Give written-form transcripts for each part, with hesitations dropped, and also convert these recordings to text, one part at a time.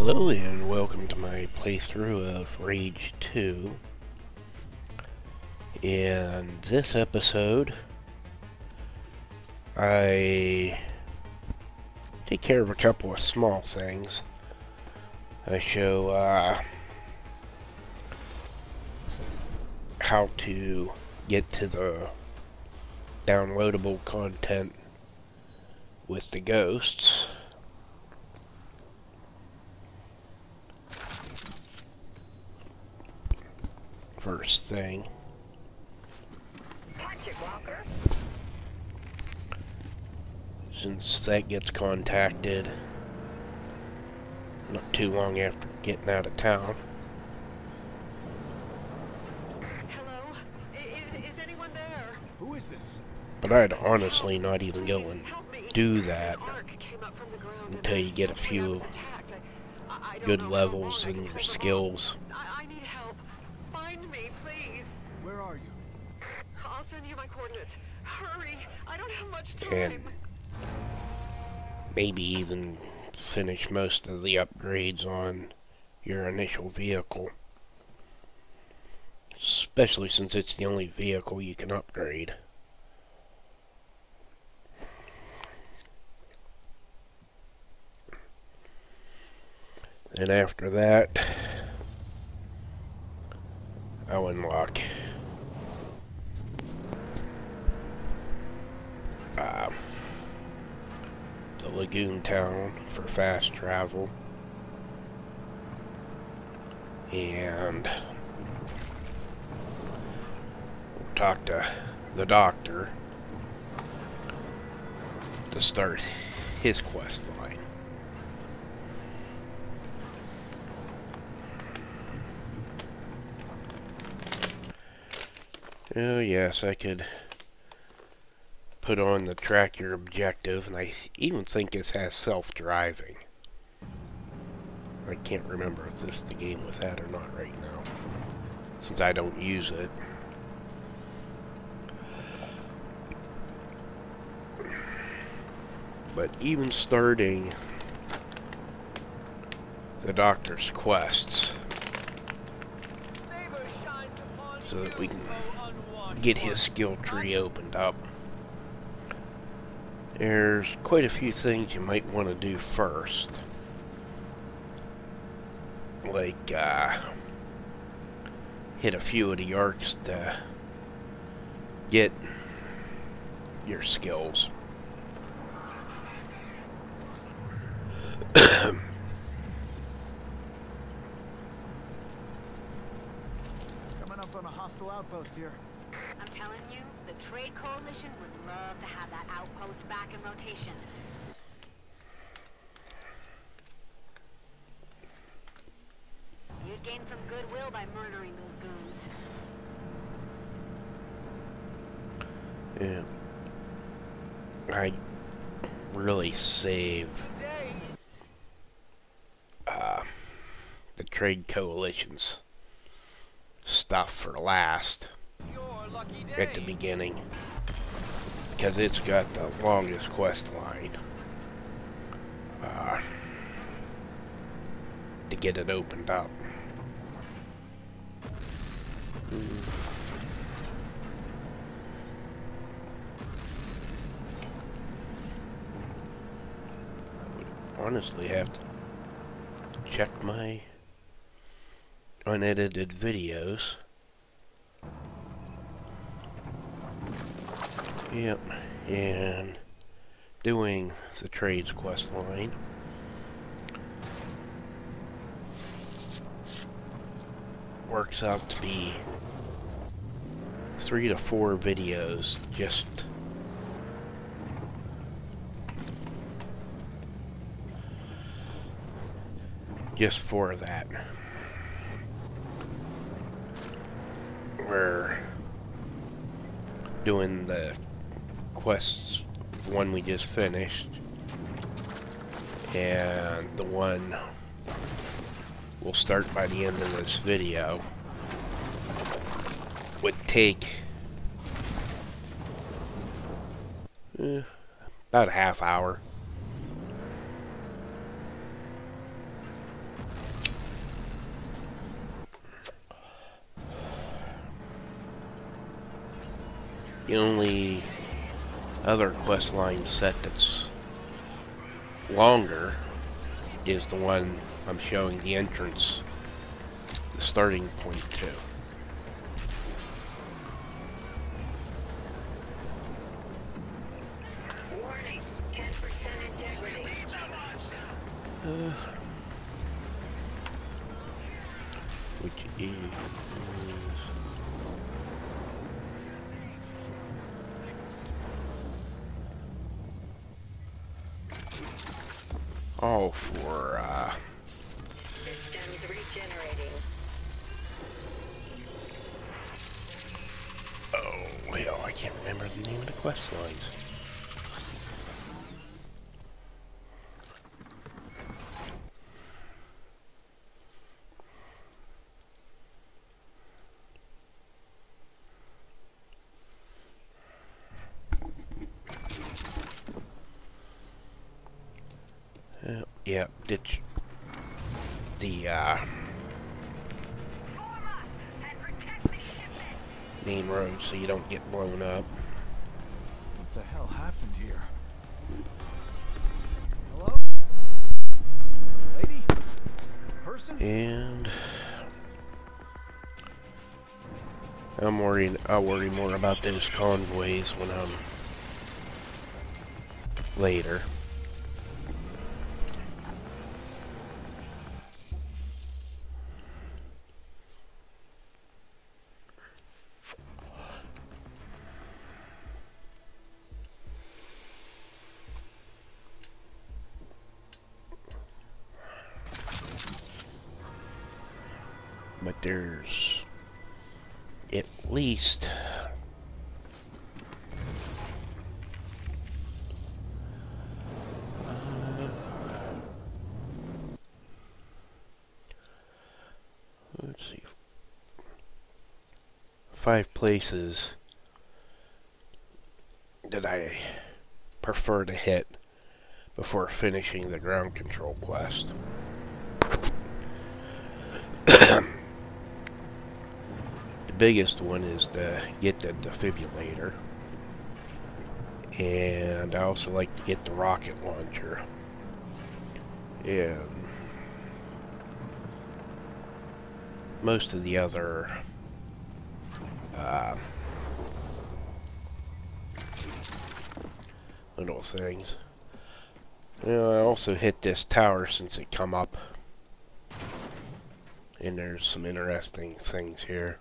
Hello and welcome to my playthrough of Rage 2. In this episode, I take care of a couple of small things. I show how to get to the downloadable content with the ghosts. First thing. Since that gets contacted not too long after getting out of town. Hello? Is anyone there? Who is this? But I'd honestly not even go and do that until you get a few good levels in your skills. I need help. Find me, please. Where are you? I'll send you my coordinates. Hurry. I don't have much time. And maybe even finish most of the upgrades on your initial vehicle. Especially since it's the only vehicle you can upgrade. And after that, I'll unlock the Lagoon Town for fast travel, and talk to the doctor to start his quest line. Oh yes, I could put on the track your objective, and I even think this has self-driving. I can't remember if the game was that or not right now, since I don't use it. But even starting the doctor's quests, so that we can get his skill tree opened up, there's quite a few things you might want to do first. Like, hit a few of the arcs to get your skills. Coming up on a hostile outpost here. I'm telling you, the Trade Coalition would love to have that outpost back in rotation. You'd gain some goodwill by murdering those goons. Yeah. I really save the Trade Coalition's stuff for last at the beginning, because it's got the longest quest line to get it opened up. I would honestly have to check my unedited videos. Yep, and doing the trades quest line. Works out to be 3 to 4 videos just for that. We're doing the quests, the one we just finished, and the one we'll start by the end of this video would take about a half hour. The only other quest line set that's longer is the one I'm showing the entrance, the starting point to. Warning, 10% integrity. Which is... all for, Systems regenerating. oh, hell, I can't remember the name of the quest lines. Yeah, ditch the, main road so you don't get blown up. What the hell happened here? Hello? Lady? Person? And I'll worry more about those convoys when I'm later. But there's at least let's see, 5 places that I prefer to hit before finishing the ground control quest. The biggest one is to get the defibrillator, and I also like to get the rocket launcher. And most of the other little things. I also hit this tower since it come up, and there's some interesting things here.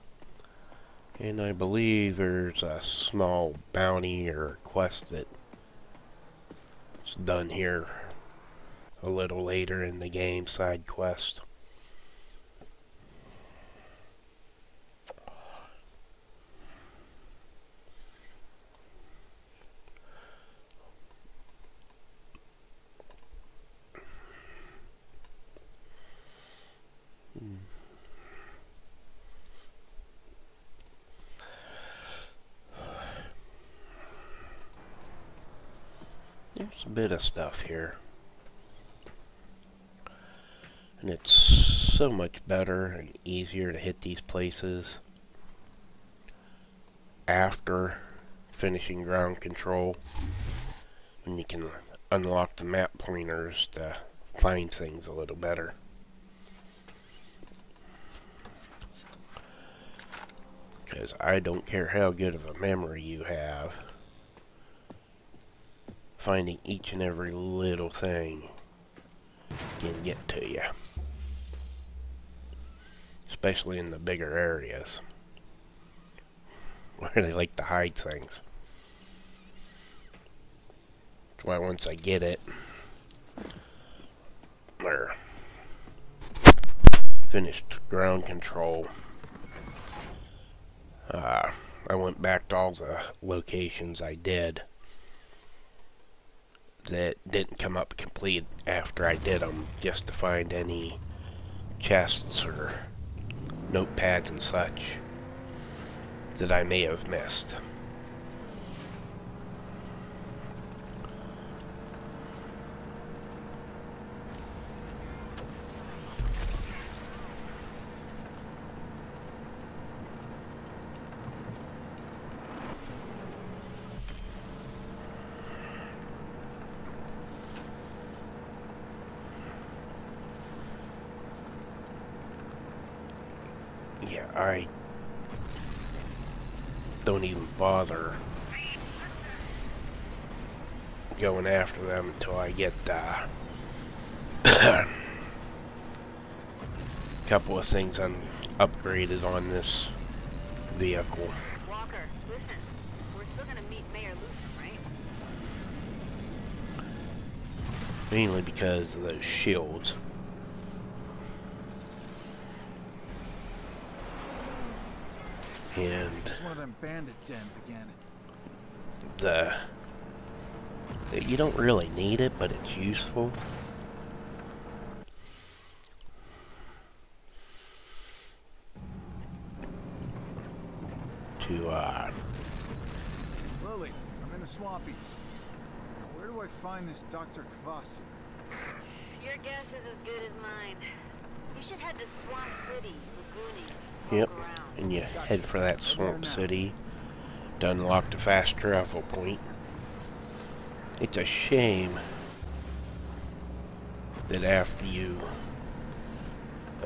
And I believe there's a small bounty or quest that's done here a little later in the game, side quest. There's a bit of stuff here, and it's so much better and easier to hit these places after finishing ground control, and you can unlock the map pointers to find things a little better. Because I don't care how good of a memory you have, finding each and every little thing can get to you. Especially in the bigger areas where they like to hide things. That's why once I get it, or finished ground control, I went back to all the locations I did that didn't come up complete after I did them, just to find any chests or notepads and such that I may have missed. Yeah, I don't even bother going after them until I get a couple of things upgraded on this vehicle. Walker, listen. We're still gonna meet Mayor Lucen, right? Mainly because of those shields. And It's one of them bandit dens again. you don't really need it, but it's useful. To Lily, I'm in the swampies. Where do I find this Dr. Kvasir? Your guess is as good as mine. You should head to Swamp City, Lagooning. yep, Poke around. and you head for that Swamp City to unlock the fast travel point. It's a shame that after you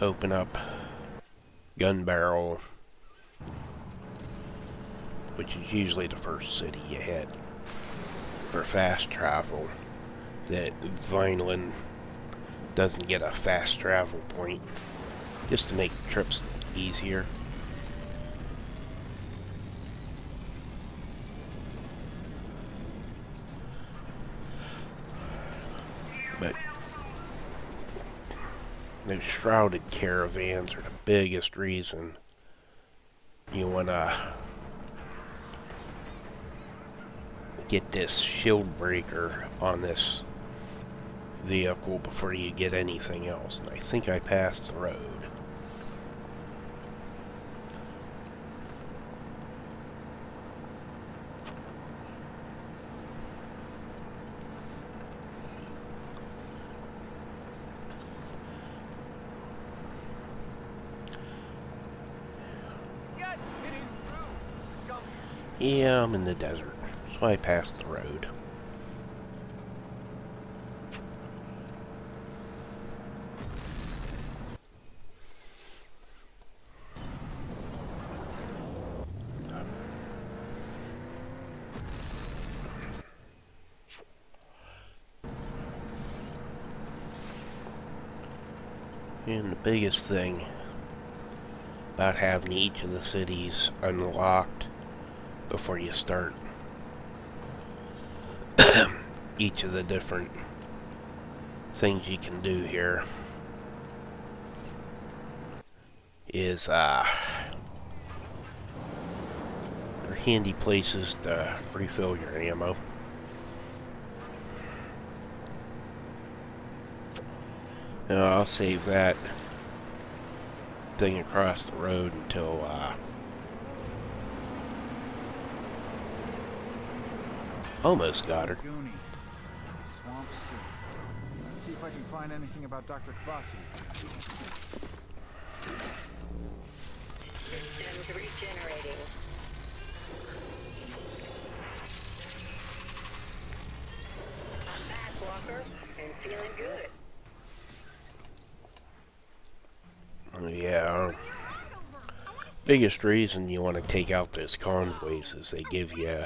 open up Gun Barrel, which is usually the first city you hit for fast travel, that Vineland doesn't get a fast travel point, just to make trips easier. But those shrouded caravans are the biggest reason you wanna get this shield breaker on this vehicle before you get anything else. And I think I passed the road. Yes, it is true. Come. Yeah, I'm in the desert, so I passed the road. And the biggest thing about having each of the cities unlocked before you start each of the different things you can do here is they're handy places to refill your ammo. Now I'll save that thing across the road until almost got her. Goonie. Swamp City. Let's see if I can find anything about Dr. Kvasir. Systems regenerating. I'm back, Walker, and feeling good. Yeah. Biggest reason you want to take out those convoys is they give you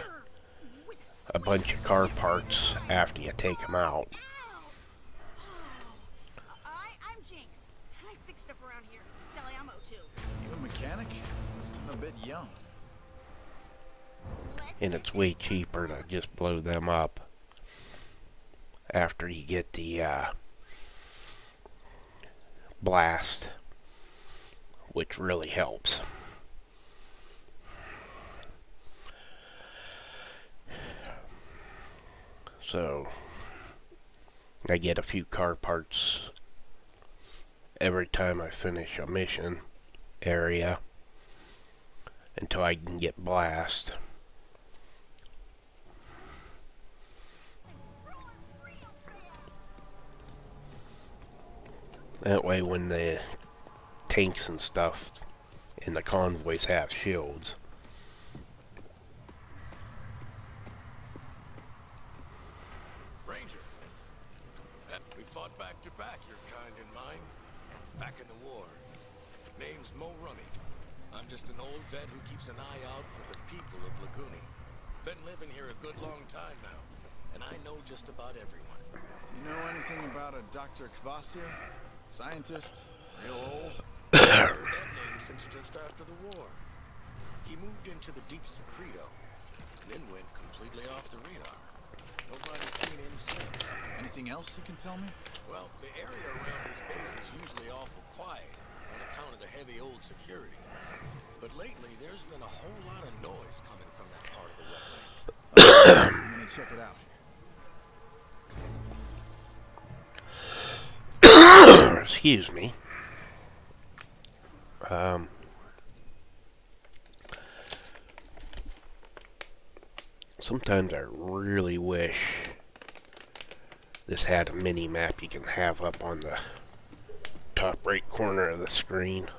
a bunch of car parts after you take them out. I'm Jinx. I fix stuff around here. Sell ammo too. You a mechanic? Seem a bit young. And it's way cheaper to just blow them up after you get the blast, which really helps. So I get a few car parts every time I finish a mission area until I can get blast. That way when the tanks and stuff and the convoys have shields, Ranger, we fought back to back, your kind and mine, back in the war. Name's Mo Rummy. I'm just an old vet who keeps an eye out for the people of Laguni. Been living here a good long time now, and I know just about everyone. Do you know anything about a Dr. Kvasir? Scientist? Real old? I've heard that name since just after the war. He moved into the deep secreto, and then went completely off the radar. Nobody's seen him since. Anything else you can tell me? Well, the area around his base is usually awful quiet on account of the heavy old security. But lately, there's been a whole lot of noise coming from that part of the wetland. I'm gonna check it out. Excuse me. Sometimes I really wish this had a mini map you can have up on the top right corner of the screen.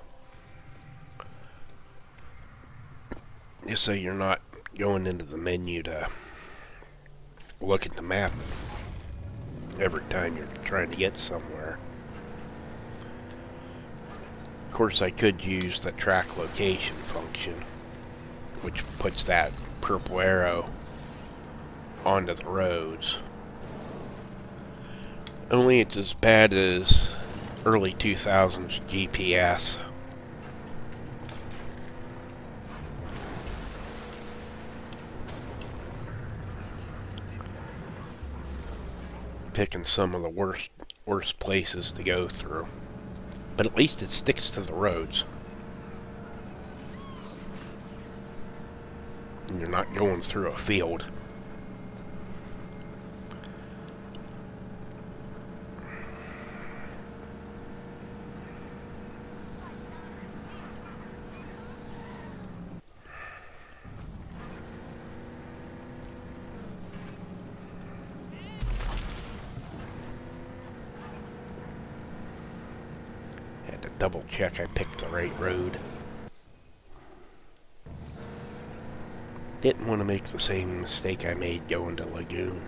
Just so you're not going into the menu to look at the map every time you're trying to get somewhere. Of course, I could use the track location function, which puts that purple arrow onto the roads. Only it's as bad as early 2000s GPS. Picking some of the worst places to go through. But at least it sticks to the roads. And you're not going through a field. Double check I picked the right road. Didn't want to make the same mistake I made going to Lagoon.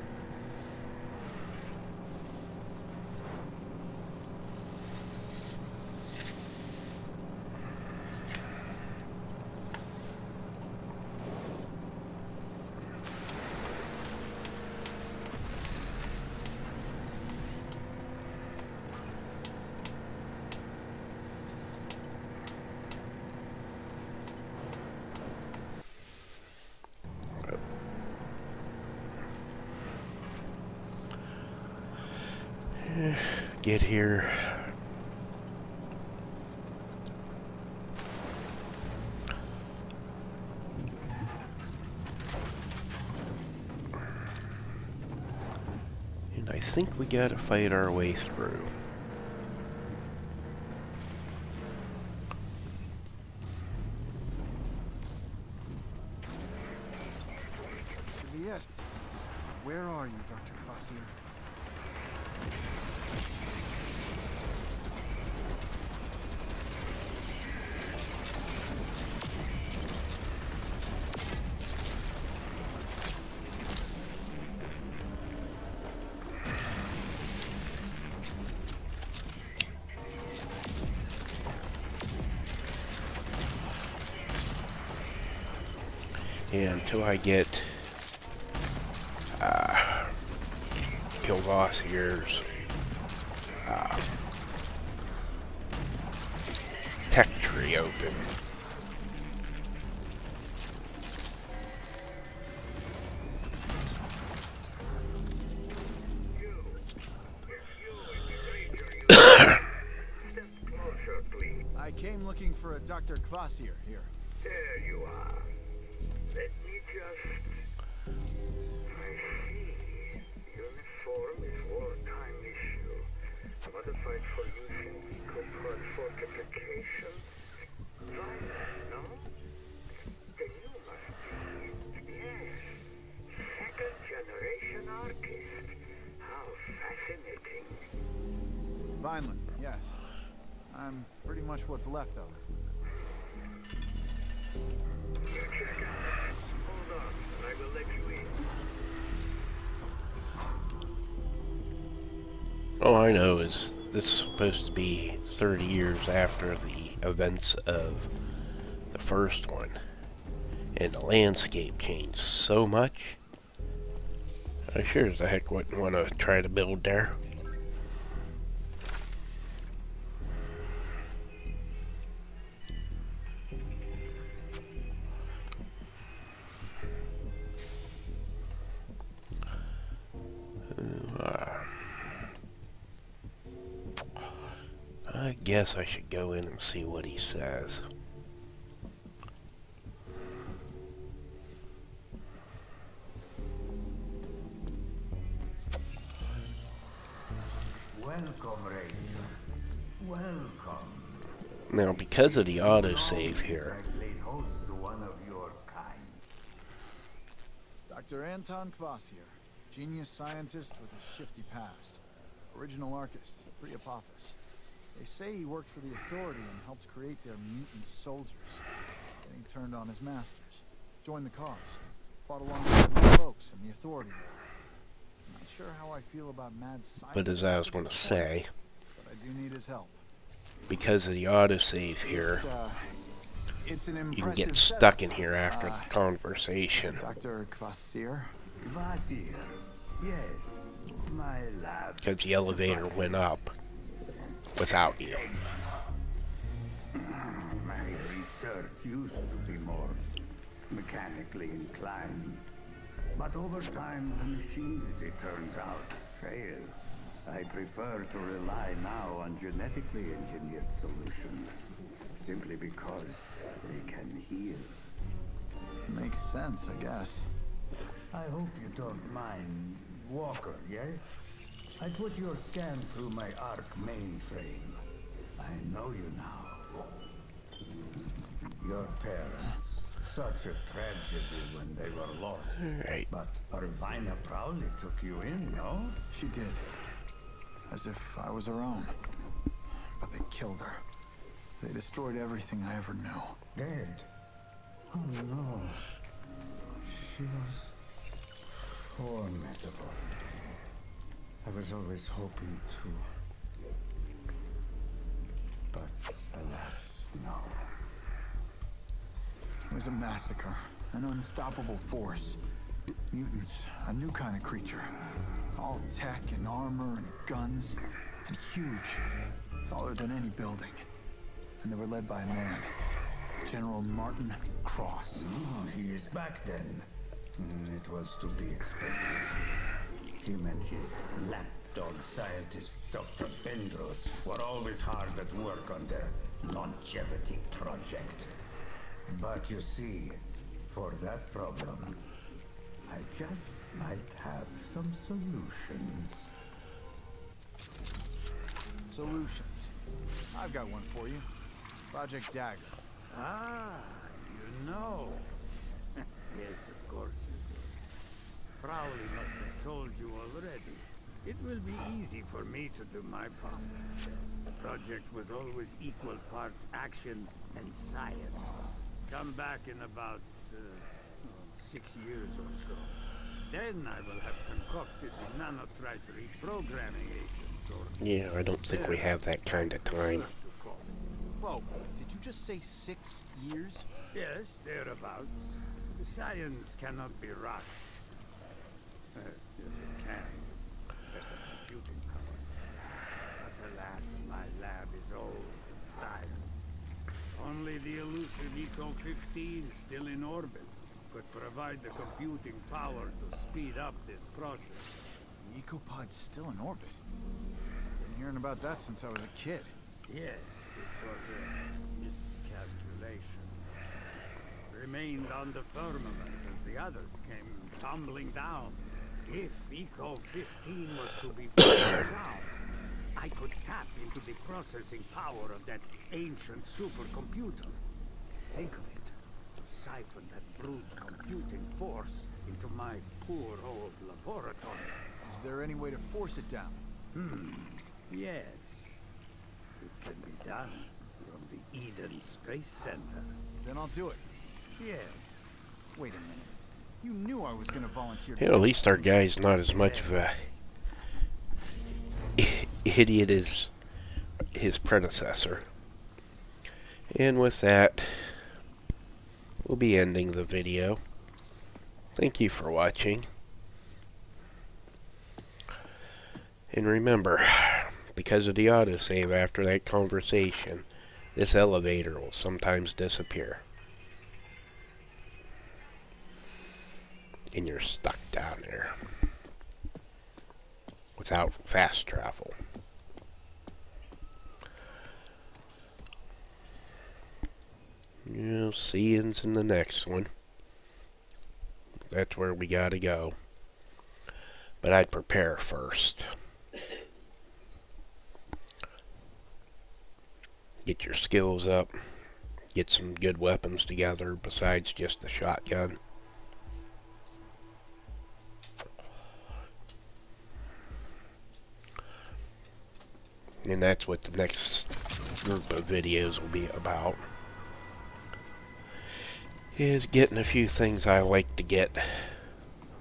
Get here. And I think we gotta fight our way through. Should be it. Where are you, Dr. Kvasir? And until I get Killbossier's tech tree open. I came looking for a Dr. Kvasir here. There you are. Let me just... I see. Uniform is wartime issue. Modified for use in eco-pod fortifications. Right, no? Then you must be... Yes. Second generation artist. How fascinating. Vineland, yes. I'm pretty much what's left of her. You check out. Hold on, and I will let you in. All I know is this is supposed to be 30 years after the events of the first one. And the landscape changed so much. I sure as the heck wouldn't want to try to build there. I guess I should go in and see what he says. Welcome, Rage2. Welcome. Now, because of the autosave here, I played host to one of your kind. Dr. Anton Kvasir, genius scientist with a shifty past. Original archist, pre-Apophis. They say he worked for the Authority and helped create their mutant soldiers. Then he turned on his masters, joined the cause, fought alongside my folks in the Authority war. I'm not sure how I feel about mad science. but as I was going to say, But I do need his help. because of the autosave here, It's an you can get impressive stuck in setup. here after the conversation. Dr. Kvasir? Kvasir. Yes, my lab. Because the elevator went up without you. My research used to be more mechanically inclined. But over time, the machines, it turns out, fail. I prefer to rely now on genetically engineered solutions, simply because they can heal. Makes sense, I guess. I hope you don't mind, Walker, yes? I put your scan through my ARC mainframe. I know you now. Your parents, such a tragedy when they were lost. Alright. But Irvina proudly took you in, no? She did. As if I was her own. But they killed her. They destroyed everything I ever knew. Dead? Oh no. She was formidable. I was always hoping to. But alas, no. It was a massacre. An unstoppable force. Mutants, a new kind of creature. All tech and armor and guns. And huge. Taller than any building. And they were led by a man. General Martin Cross. Oh, he is back then. It was to be expected. Him and his lapdog scientist, Dr. Bendros, were always hard at work on their longevity project. But you see, for that problem, I just might have some solutions. Solutions. I've got one for you. Project Dagger. Ah, you know. Yes, of course you do. Crowley must have told you already. It will be easy for me to do my part. The project was always equal parts action and science. Come back in about 6 years or so. Then I will have concocted the nanotrite reprogramming agent. Or Yeah, I don't think we have that kind of time. Whoa, did you just say 6 years? Yes, thereabouts. The science cannot be rushed. Yes, it can. Better computing power. But alas, my lab is old, tired. Only the elusive Eco-15 still in orbit could provide the computing power to speed up this process. The Ecopod's still in orbit. Been hearing about that since I was a kid. Yes, it was a miscalculation. Remained on the firmament as the others came tumbling down. If Eco-15 was to be frozen down, I could tap into the processing power of that ancient supercomputer. Think of it. To siphon that brute computing force into my poor old laboratory. Is there any way to force it down? Yes. It can be done from the Eden Space Center. Then I'll do it. Yes. Wait a minute. You knew I was gonna volunteer to You know, at do least our guy's not as much of a idiot as his predecessor. And with that, we'll be ending the video. Thank you for watching. And remember, because of the autosave after that conversation, this elevator will sometimes disappear. And you're stuck down there without fast travel. You'll see you in the next one. That's where we gotta go. But I'd prepare first. Get your skills up. Get some good weapons together besides just the shotgun. And that's what the next group of videos will be about. Is getting a few things I like to get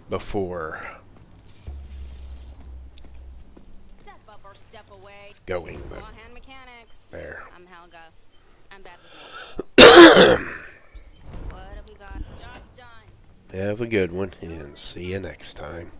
before Step up or step away. going Hand mechanics. there. I'm Helga. I'm bad with names. What have we got? Job's done. Have a good one and see you next time.